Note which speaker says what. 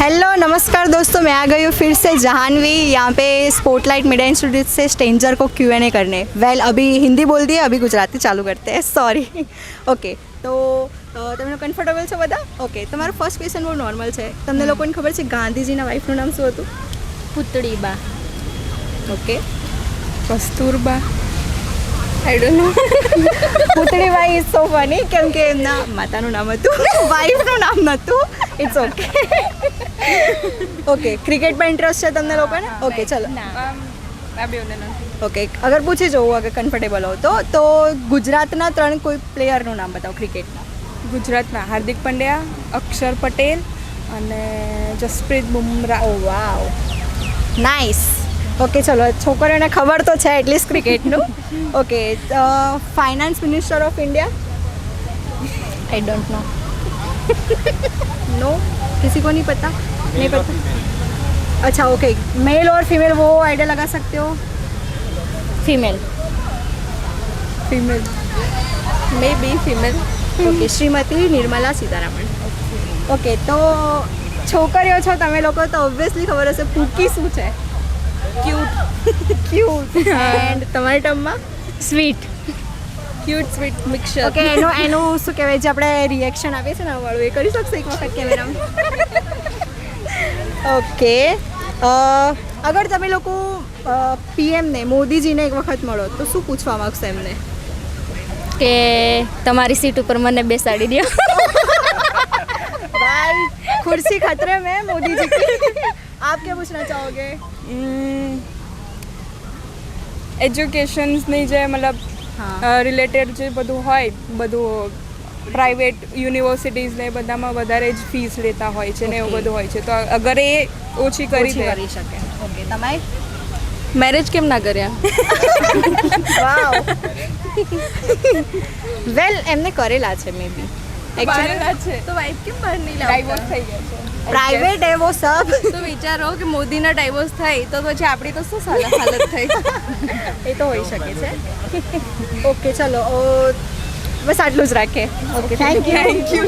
Speaker 1: Hello नमस्कार दोस्तों, मैं आ गई हूँ फिर से जहानवी यहाँ पे स्पॉटलाइट मीडिया इंस्टीट्यूट से स्ट्रेंजर को Q&A करने। अभी हिंदी बोल दिए, अभी गुजराती चालू करते हैं, सॉरी। ઓકે તો તમને કમ્ફર્ટેબલ છો બધા? ઓકે, તમારો ફર્સ્ટ ક્વેશ્ચન બહુ નોર્મલ છે. તમને લોકોને ખબર છે ગાંધીજીના વાઈફનું નામ શું હતું?
Speaker 2: Putliba.
Speaker 1: Okay,
Speaker 2: Kasturba. I don't know.
Speaker 1: Putlibai is so funny કેમ કે એમના માતાનું નામ હતું, વાઈફનું નામ નહોતું. It's okay. ઓકે, ક્રિકેટમાં ઇન્ટરેસ્ટ છે તમને લોકોને? ઓકે, ચલો.
Speaker 2: આ બેવને નથી.
Speaker 1: ઓકે, અગર પૂછી જોઉં અગર કમ્ફર્ટેબલ હો તો ગુજરાતના 3 કોઈ પ્લેયરનું નામ બતાવો ક્રિકેટના.
Speaker 2: ગુજરાતના હાર્દિક પંડ્યા, અક્ષર પટેલ અને Jasprit Bumrah.
Speaker 1: Oh wow, nice. Okay, ચલો, છોકરીઓને ખબર તો છે એટલીસ્ટ ક્રિકેટનું. Okay, finance minister of India? I don't know. No, किसी को नहीं पता? नहीं पता. अच्छा, ओके, मेल और फीमेल वो आइडिया लगा सकते हो? Female.
Speaker 2: Female may be female.
Speaker 1: Okay, Shrimati Nirmala Sitharaman. Okay, તો છોકરીઓ છો તમે લોકો તો ઓબ્વિયસલી ખબર હશે પૂકી શું છે? ક્યુટ. એન્ડ તમારી ટર્મમાં?
Speaker 2: Sweet. Cute sweet mixer.
Speaker 1: Okay, એનું શું કહેવાય જે આપણે રિએક્શન આપીએ છીએ ને વાળું એ કરી શકશો એક વખત કેમેરામાં? ઓકે, અગર તમે લોકો પીએમને મોદીજીને એક વખત મળો તો શું પૂછવા માગશો એમને?
Speaker 2: કે તમારી સીટ ઉપર મને બેસાડી દો.
Speaker 1: भाई कुर्सी खतरे में मोदी जी की. आप क्या पूछना चाहोगे?
Speaker 2: એજ્યુકેશન્સની જે મતલબ રિલેટેડ જે બધું હોય, બધું પ્રાઇવેટ યુનિવર્સિટીઝ ને બધામાં વધારે જ ફીસ લેતા હોય છે ને એવું બધું હોય છે, તો અગર એ ઓછી કરી દે.
Speaker 1: કરી શકે. ઓકે, તમારે?
Speaker 2: મેરેજ કેમ ના કર્યા?
Speaker 1: વાવ. વેલ, એમને કરેલા છે મે બી.
Speaker 2: છે તો વાઇફ કેમ બહાર નહીં ડાઇવોર્સ થઈ ગયા છે?
Speaker 1: प्राइवेट है वो सब.
Speaker 2: તો વિચારો કે મોદીના ડાઇવોર્સ થાય તો પછી આપણી તો શું હાલત થઈ.
Speaker 1: એ તો હોઈ શકે છે. ઓકે, ચલો, બસ આટલું જ રાખીએ. Okay, thank you.